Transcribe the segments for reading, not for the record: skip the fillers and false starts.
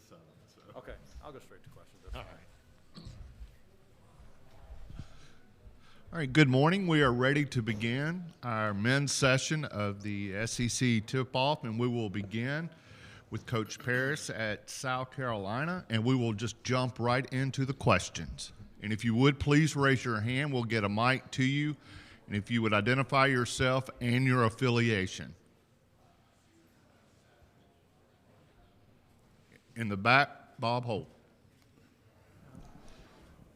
to 7. So. Okay, I'll go straight to questions. All right, good morning. We are ready to begin our men's session of the SEC tip-off, and we will begin with Coach Paris at South Carolina, and we will just jump right into the questions. And if you would, please raise your hand. We'll get a mic to you, and if you would identify yourself and your affiliation. In the back, Bob Holt.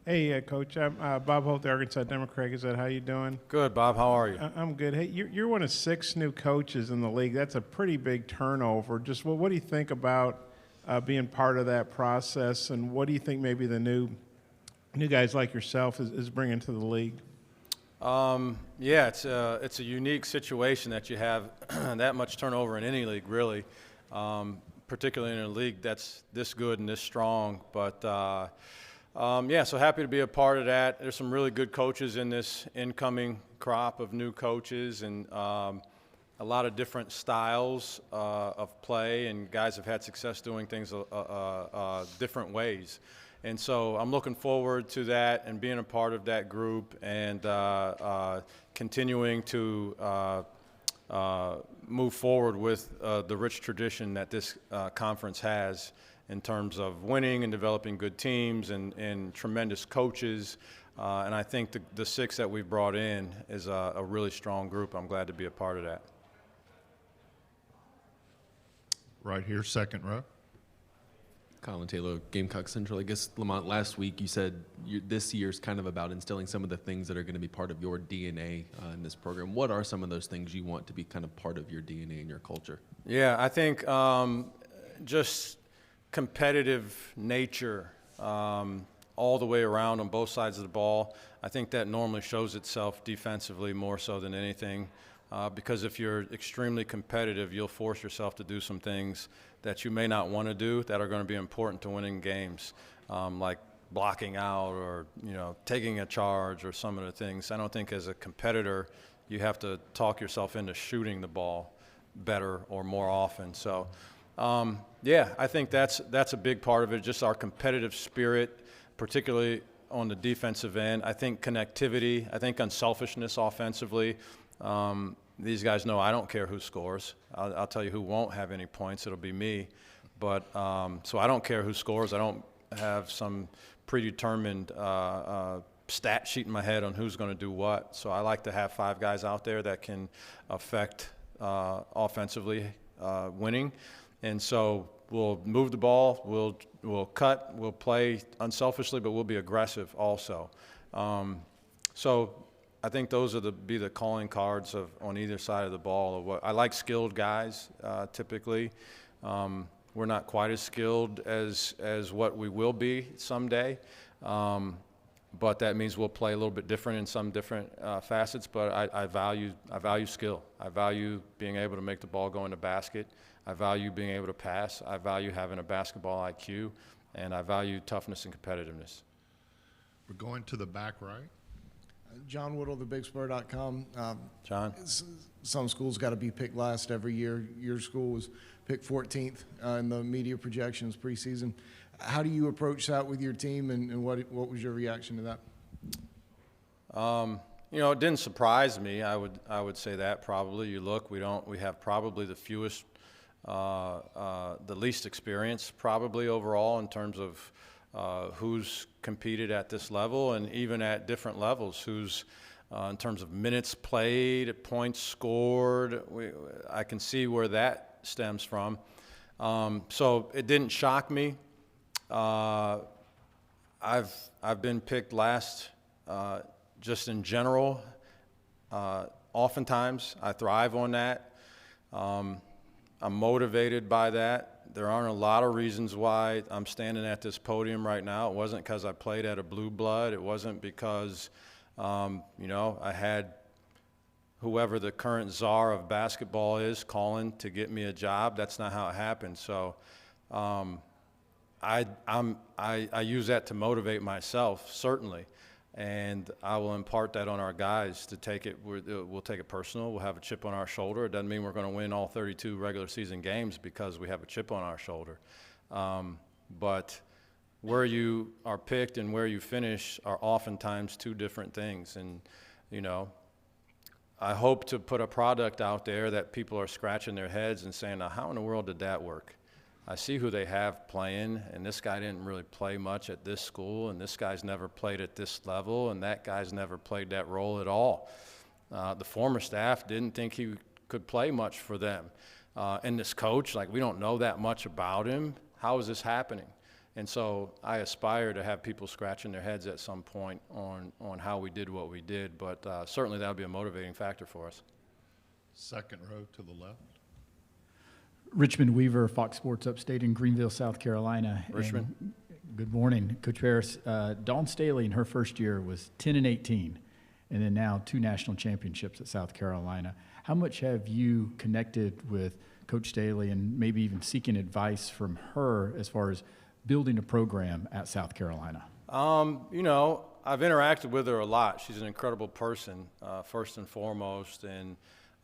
Hey, Coach. I'm Bob Holt, the Arkansas Democrat. Is that how you doing? Good, Bob. How are you? I'm good. Hey, you're one of 6 new coaches in the league. That's a pretty big turnover. Just what do you think about being part of that process, and what do you think maybe the new guys like yourself is bringing to the league? Yeah, it's a unique situation that you have that much turnover in any league, really, particularly in a league that's this good and this strong. But yeah, so happy to be a part of that. There's some really good coaches in this incoming crop of new coaches, and a lot of different styles of play, and guys have had success doing things different ways. And so I'm looking forward to that and being a part of that group, and continuing to move forward with the rich tradition that this conference has in terms of winning and developing good teams and tremendous coaches. And I think the 6 that we've brought in is a really strong group. I'm glad to be a part of that. Right here, second row. Colin Taylor, Gamecock Central. I guess, Lamont, last week you said this year's kind of about instilling some of the things that are going to be part of your DNA in this program. What are some of those things you want to be kind of part of your DNA and your culture? Yeah, I think just competitive nature all the way around on both sides of the ball. I think that normally shows itself defensively more so than anything, because if you're extremely competitive, you'll force yourself to do some things that you may not want to do that are going to be important to winning games, like blocking out or taking a charge or some of the things. I don't think as a competitor you have to talk yourself into shooting the ball better or more often. So yeah, I think that's a big part of it, just our competitive spirit, particularly on the defensive end. I think connectivity, I think unselfishness offensively. These guys know I don't care who scores. I'll tell you who won't have any points. It'll be me. But so I don't care who scores. I don't have some predetermined stat sheet in my head on who's going to do what. So I like to have 5 guys out there that can affect offensively winning. And so we'll move the ball, we'll cut, we'll play unselfishly, but we'll be aggressive also. So I think those are be the calling cards on either side of the ball. Of what I like skilled guys typically. We're not quite as skilled as what we will be someday, but that means we'll play a little bit different in some different facets. But I value skill. I value being able to make the ball go in the basket. I value being able to pass. I value having a basketball IQ, and I value toughness and competitiveness. We're going to the back right. John Whittle, thebigspur.com. John? Some schools got to be picked last every year. Your school was picked 14th in the media projections preseason. How do you approach that with your team, and what was your reaction to that? It didn't surprise me. I would say that probably. You look, we have probably the fewest, the least experience probably overall in terms of who's competed at this level, and even at different levels, who's in terms of minutes played, points scored. I can see where that stems from. So it didn't shock me. I've been picked last just in general. Oftentimes I thrive on that. I'm motivated by that. There aren't a lot of reasons why I'm standing at this podium right now. It wasn't because I played at a blue blood. It wasn't because, I had whoever the current czar of basketball is calling to get me a job. That's not how it happened. So I use that to motivate myself, certainly. And I will impart that on our guys to take it. We'll take it personal. We'll have a chip on our shoulder. It doesn't mean we're going to win all 32 regular season games because we have a chip on our shoulder. but where you are picked and where you finish are oftentimes two different things. And, you know, I hope to put a product out there that people are scratching their heads and saying, now, how in the world did that work? I see who they have playing, and this guy didn't really play much at this school, and this guy's never played at this level, and that guy's never played that role at all. The former staff didn't think he could play much for them. And this coach, like, we don't know that much about him. How is this happening? And so I aspire to have people scratching their heads at some point on how we did what we did, but certainly that would be a motivating factor for us. Second row to the left. Richmond Weaver, Fox Sports Upstate in Greenville, South Carolina. Richmond. And good morning, Coach Paris. Dawn Staley in her first year was 10-18, and then now 2 national championships at South Carolina. How much have you connected with Coach Staley and maybe even seeking advice from her as far as building a program at South Carolina? You know, I've interacted with her a lot. She's an incredible person, first and foremost, and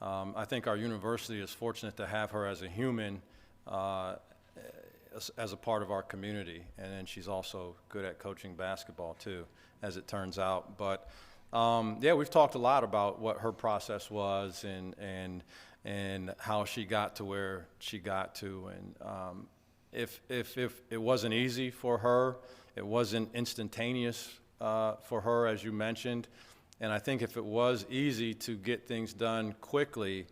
I think our university is fortunate to have her as a human, as a part of our community. And then she's also good at coaching basketball too, as it turns out. But yeah, we've talked a lot about what her process was and how she got to where she got to. And if it wasn't easy for her, it wasn't instantaneous for her, as you mentioned. And I think if it was easy to get things done quickly,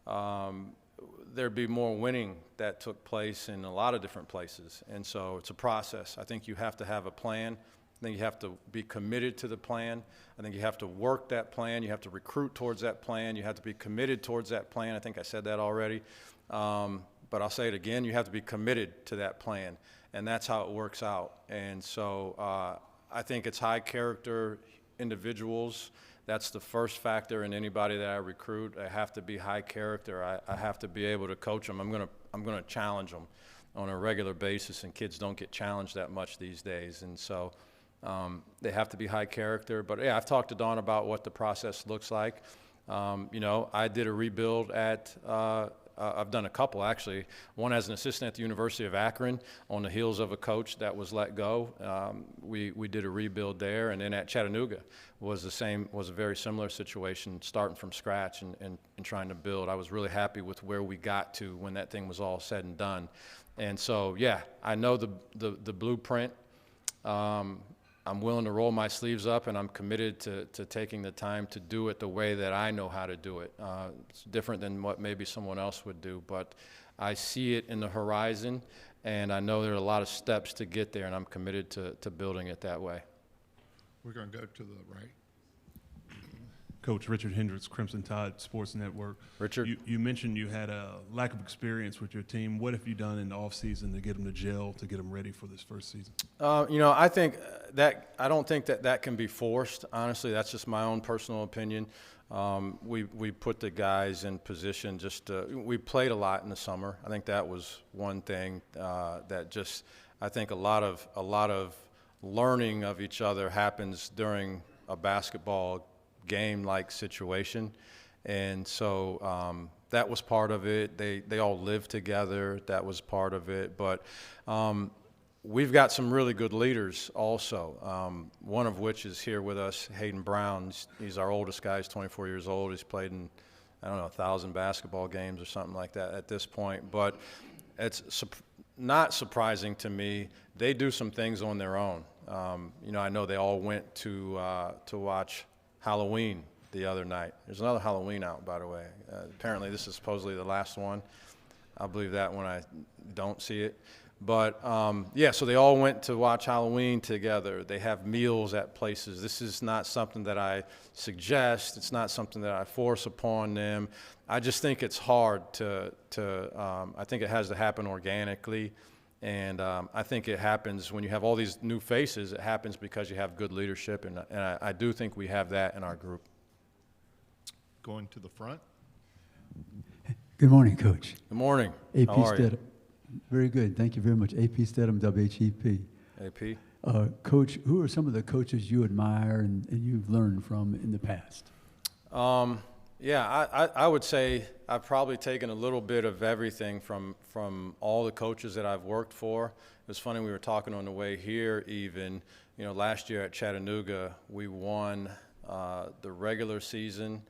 there'd be more winning that took place in a lot of different places. And so it's a process. I think you have to have a plan. I think you have to be committed to the plan. I think you have to work that plan. You have to recruit towards that plan. You have to be committed towards that plan. I think I said that already. But I'll say it again. You have to be committed to that plan. And that's how it works out. And so I think it's high character individuals. That's the first factor in anybody that I recruit. I have to be high character. I have to be able to coach them. I'm gonna challenge them on a regular basis, and kids don't get challenged that much these days. And so they have to be high character. But yeah, I've talked to Dawn about what the process looks like. You know, I did a rebuild at I've done a couple, actually. One as an assistant at the University of Akron on the heels of a coach that was let go. We did a rebuild there, and then at Chattanooga was a very similar situation, starting from scratch and trying to build. I was really happy with where we got to when that thing was all said and done. And so, yeah, I know the blueprint. I'm willing to roll my sleeves up, and I'm committed to taking the time to do it the way that I know how to do it. It's different than what maybe someone else would do, but I see it in the horizon, and I know there are a lot of steps to get there, and I'm committed to building it that way. We're going to go to the right. Coach Richard Hendricks, Crimson Tide Sports Network. Richard? You mentioned you had a lack of experience with your team. What have you done in the offseason to get them to gel, to get them ready for this first season? You know, I don't think that can be forced. Honestly, that's just my own personal opinion. We put the guys in position we played a lot in the summer. I think that was one thing that just, I think a lot of learning of each other happens during a basketball game-like situation, and so that was part of it. They all lived together. That was part of it. But we've got some really good leaders also, one of which is here with us, Hayden Brown. He's our oldest guy. He's 24 years old. He's played in, 1,000 basketball games or something like that at this point. But it's not surprising to me. They do some things on their own. I know they all went to watch Halloween the other night. There's another Halloween out, by the way. Apparently this is supposedly the last one. I'll believe that when I don't see it. But, so they all went to watch Halloween together. They have meals at places. This is not something that I suggest. It's not something that I force upon them. I just think it's hard I think it has to happen organically. And I think it happens when you have all these new faces. It happens because you have good leadership, and I do think we have that in our group. Going to the front. Good morning, Coach. Good morning. AP How are you? Stedham. Very good. Thank you very much. AP Stedham, WHEP. AP. Coach, who are some of the coaches you admire and you've learned from in the past? Yeah, I would say I've probably taken a little bit of everything from all the coaches that I've worked for. It was funny, we were talking on the way here even, you know, last year at Chattanooga, we won the regular season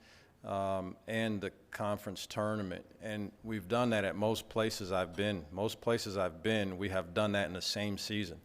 and the conference tournament. And we've done that at most places I've been. Most places I've been, we have done that in the same season.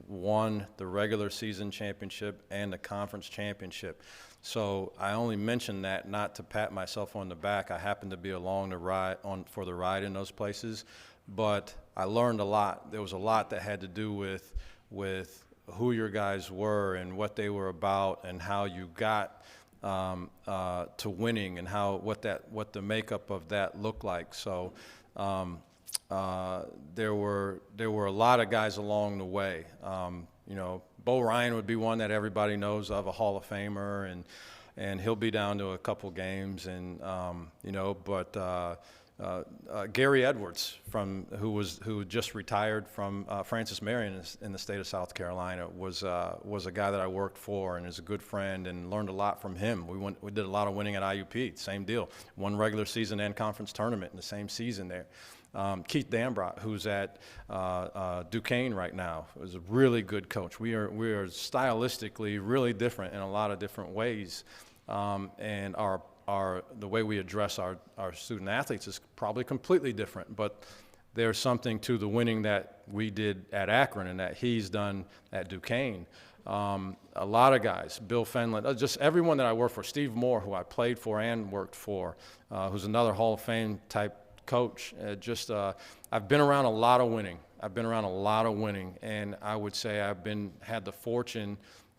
Won the regular season championship and the conference championship. So I only mention that not to pat myself on the back. I happened to be along the ride for the ride in those places, but I learned a lot. There was a lot that had to do with who your guys were and what they were about and how you got to winning and what the makeup of that looked like. So there were a lot of guys along the way. You know, Bo Ryan would be one that everybody knows of, a Hall of Famer, and he'll be down to a couple games, and you know, but Gary Edwards, who just retired from Francis Marion in the state of South Carolina, was a guy that I worked for and is a good friend, and learned a lot from him. We did a lot of winning at IUP, same deal, won regular season and conference tournament in the same season there. Keith Dambrot, who's at Duquesne right now, is a really good coach. We are stylistically really different in a lot of different ways, and the way we address our student athletes is probably completely different. But there's something to the winning that we did at Akron and that he's done at Duquesne. A lot of guys, Bill Fenlon, just everyone that I worked for, Steve Moore, who I played for and worked for, who's another Hall of Fame type coach. I've been around a lot of winning. And I would say had the fortune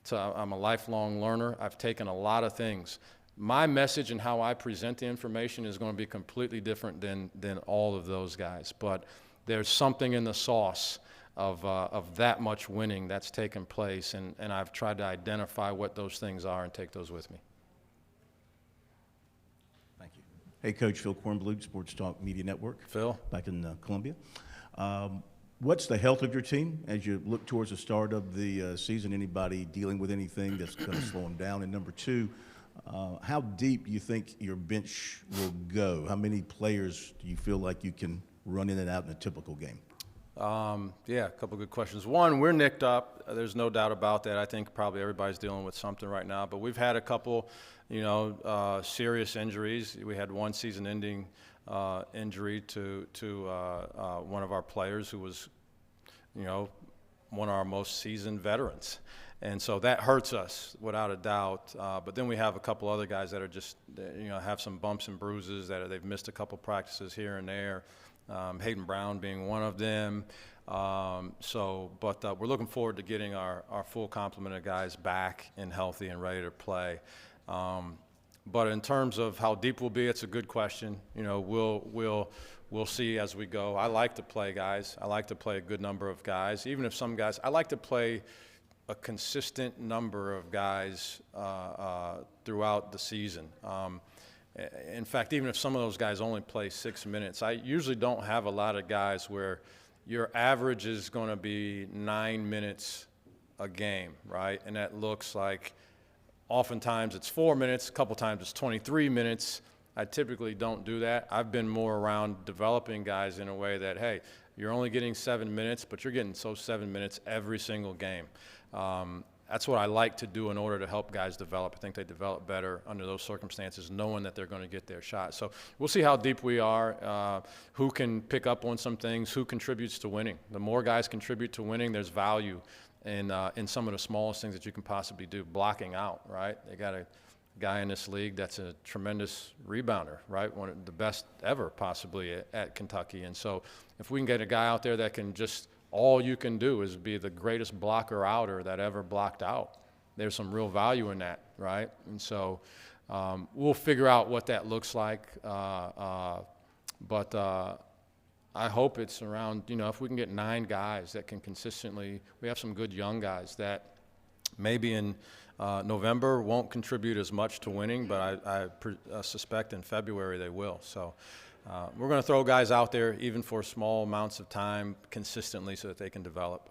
I'm a lifelong learner. I've taken a lot of things. My message and how I present the information is going to be completely different than all of those guys. But there's something in the sauce of that much winning that's taken place, and I've tried to identify what those things are and take those with me. Thank you. Hey, Coach, Phil Kornbluth, Sports Talk Media Network. Phil. Back in Columbia. What's the health of your team as you look towards the start of the season? Anybody dealing with anything that's going to slow them down? And number two, how deep do you think your bench will go? How many players do you feel like you can run in and out in a typical game? Yeah, a couple good questions. One, we're nicked up. There's no doubt about that. I think probably everybody's dealing with something right now. But we've had a couple, serious injuries. We had one season-ending injury to one of our players who was, one of our most seasoned veterans. And so that hurts us without a doubt. But then we have a couple other guys that are just, have some bumps and bruises that they've missed a couple practices here and there. Hayden Brown being one of them. But we're looking forward to getting our full complement of guys back and healthy and ready to play. But in terms of how deep we'll be, it's a good question. We'll see as we go. I like to play guys. I like to play a good number of guys. Even if some guys, I like to play a consistent number of guys throughout the season. In fact, even if some of those guys only play 6 minutes, I usually don't have a lot of guys where your average is going to be 9 minutes a game, right? And that looks like oftentimes it's 4 minutes, a couple times it's 23 minutes. I typically don't do that. I've been more around developing guys in a way that, hey, you're only getting 7 minutes, but you're getting 7 minutes every single game. That's what I like to do in order to help guys develop. I think they develop better under those circumstances, knowing that they're going to get their shot. So we'll see how deep we are, who can pick up on some things, who contributes to winning. The more guys contribute to winning, there's value in some of the smallest things that you can possibly do. Blocking out, right? They got a guy in this league that's a tremendous rebounder, right? One of the best ever possibly at Kentucky. And so if we can get a guy out there that can just – all you can do is be the greatest blocker outer that ever blocked out. There's some real value in that, right? And so we'll figure out what that looks like. But I hope it's around, if we can get 9 guys that can consistently – we have some good young guys that maybe in November won't contribute as much to winning, but I suspect in February they will. So we're going to throw guys out there even for small amounts of time consistently so that they can develop.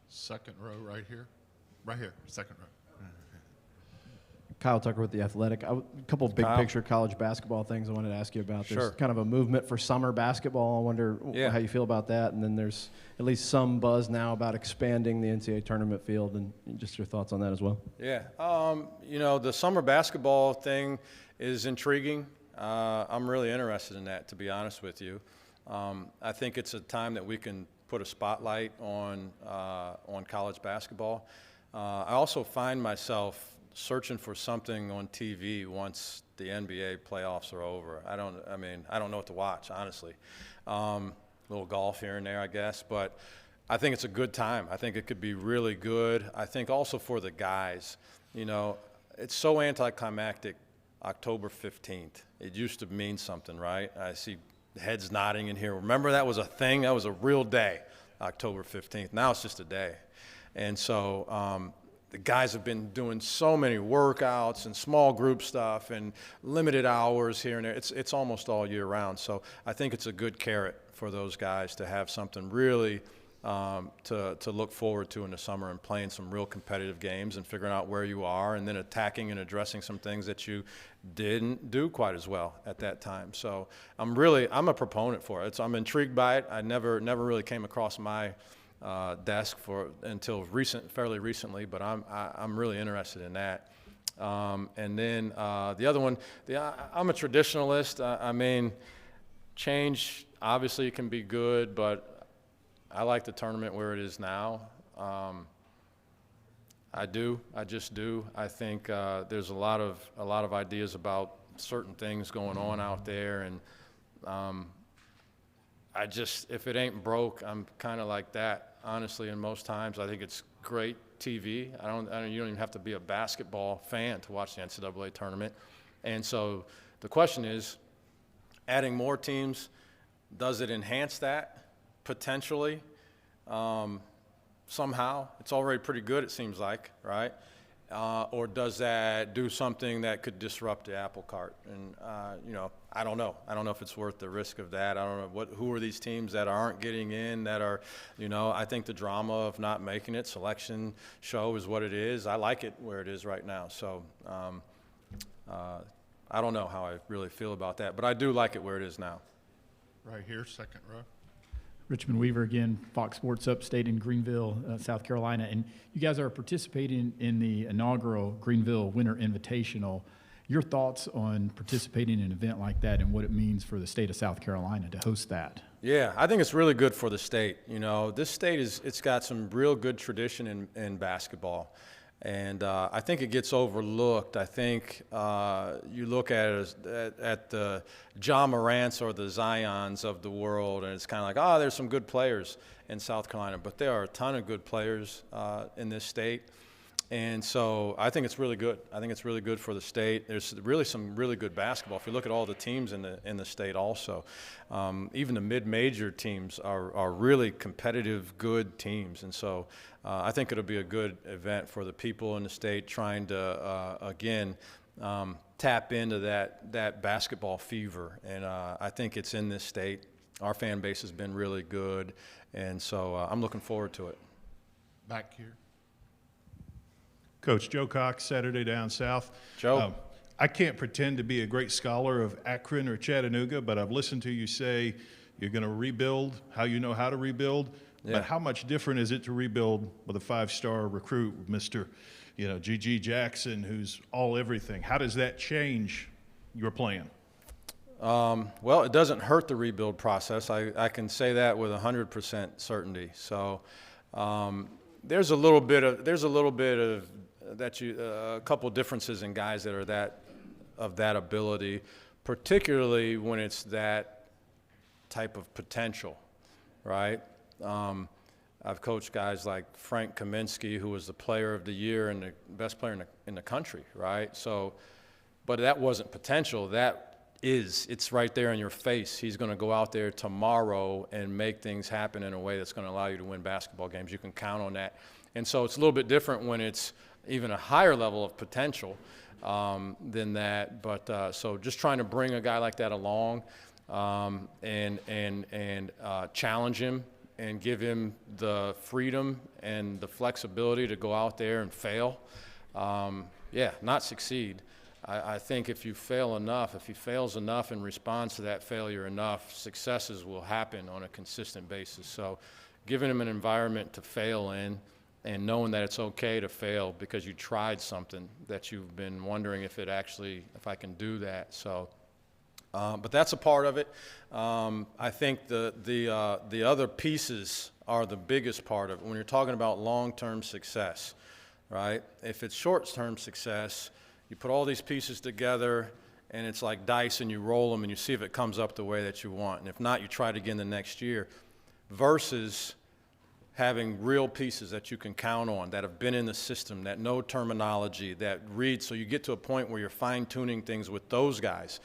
Second row right here. Right here, second row. Kyle Tucker with The Athletic. A couple of big Kyle. picture college basketball things I wanted to ask you about. There's Sure. kind of a movement for summer basketball. I wonder how you feel about that. And then there's at least some buzz now about expanding the NCAA tournament field, and just your thoughts on that as well. Yeah, the summer basketball thing is intriguing. I'm really interested in that, to be honest with you. I think it's a time that we can put a spotlight on college basketball. I also find myself searching for something on TV once the NBA playoffs are over. I don't know what to watch, honestly. A little golf here and there, I guess, but I think it's a good time. I think it could be really good. I think also for the guys, it's so anticlimactic, October 15th. It used to mean something, right? I see heads nodding in here. Remember that was a thing? That was a real day, October 15th. Now it's just a day. And so the guys have been doing so many workouts and small group stuff and limited hours here and there. It's almost all year round. So I think it's a good carrot for those guys to have something really to look forward to in the summer, and playing some real competitive games and figuring out where you are, and then attacking and addressing some things that you didn't do quite as well at that time. So I'm a proponent for it. I'm intrigued by it. I never really came across my desk until fairly recently, but I'm really interested in that. And then the other one, I'm a traditionalist. Change obviously can be good, but I like the tournament where it is now. I just do. I think there's a lot of ideas about certain things going on out there, and if it ain't broke, I'm kind of like that. Honestly, and most times I think it's great TV. You don't even have to be a basketball fan to watch the NCAA tournament. And so the question is, adding more teams, does it enhance that potentially? Somehow, it's already pretty good, it seems like, right? Or does that do something that could disrupt the apple cart? And I don't know. I don't know if it's worth the risk of that. I don't know who are these teams that aren't getting in, that are, I think the drama of not making it, selection show is what it is. I like it where it is right now. So I don't know how I really feel about that, but I do like it where it is now. Right here, second row. Richmond Weaver again, Fox Sports Upstate in Greenville, South Carolina. And you guys are participating in the inaugural Greenville Winter Invitational. Your thoughts on participating in an event like that and what it means for the state of South Carolina to host that? Yeah, I think it's really good for the state. This state it's got some real good tradition in basketball. And I think it gets overlooked. I think you look at the Ja Morants or the Zions of the world, and it's kind of like, there's some good players in South Carolina. But there are a ton of good players in this state. And so I think it's really good. I think it's really good for the state. There's really some really good basketball. If you look at all the teams in the state also, even the mid-major teams are really competitive, good teams. And so I think it'll be a good event for the people in the state trying to, again, tap into that basketball fever. And I think it's in this state. Our fan base has been really good. And so I'm looking forward to it. Back here. Coach Joe Cox, Saturday Down South. Joe. I can't pretend to be a great scholar of Akron or Chattanooga, but I've listened to you say you're going to rebuild how you know how to rebuild. Yeah. But how much different is it to rebuild with a 5-star recruit, Mr. G.G. Jackson, who's all everything? How does that change your plan? Well, it doesn't hurt the rebuild process. I can say that with 100% certainty. So there's a little bit of a couple differences in guys that are of that ability, particularly when it's that type of potential, right? I've coached guys like Frank Kaminsky, who was the player of the year and the best player in the country, right? So, but that wasn't potential. It's right there in your face. He's going to go out there tomorrow and make things happen in a way that's going to allow you to win basketball games. You can count on that. And so it's a little bit different when it's even a higher level of potential than that. But so just trying to bring a guy like that along and challenge him and give him the freedom and the flexibility to go out there and fail. Yeah, not succeed. I think if you fail enough, if he fails enough and responds to that failure enough, successes will happen on a consistent basis. So giving him an environment to fail in and knowing that it's okay to fail because you tried something that you've been wondering if I can do that. So, but that's a part of it. I think the other pieces are the biggest part of it. When you're talking about long-term success, right? If it's short-term success, you put all these pieces together, and it's like dice, and you roll them, and you see if it comes up the way that you want. And if not, you try it again the next year, versus having real pieces that you can count on, that have been in the system, that know terminology, that read. So you get to a point where you're fine-tuning things with those guys.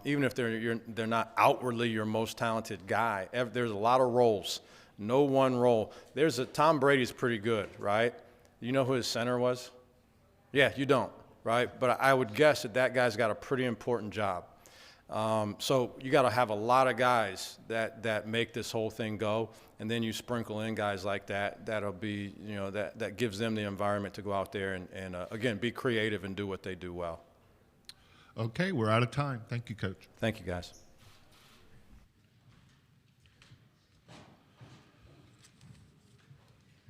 Even if they're not outwardly your most talented guy. There's a lot of roles, no one role. Tom Brady's pretty good, right? You know who his center was? Yeah, you don't. Right? But I would guess that guy's got a pretty important job. So you got to have a lot of guys that make this whole thing go, and then you sprinkle in guys like that. That'll be, that gives them the environment to go out there and again, be creative and do what they do well. Okay, we're out of time. Thank you, Coach. Thank you, guys.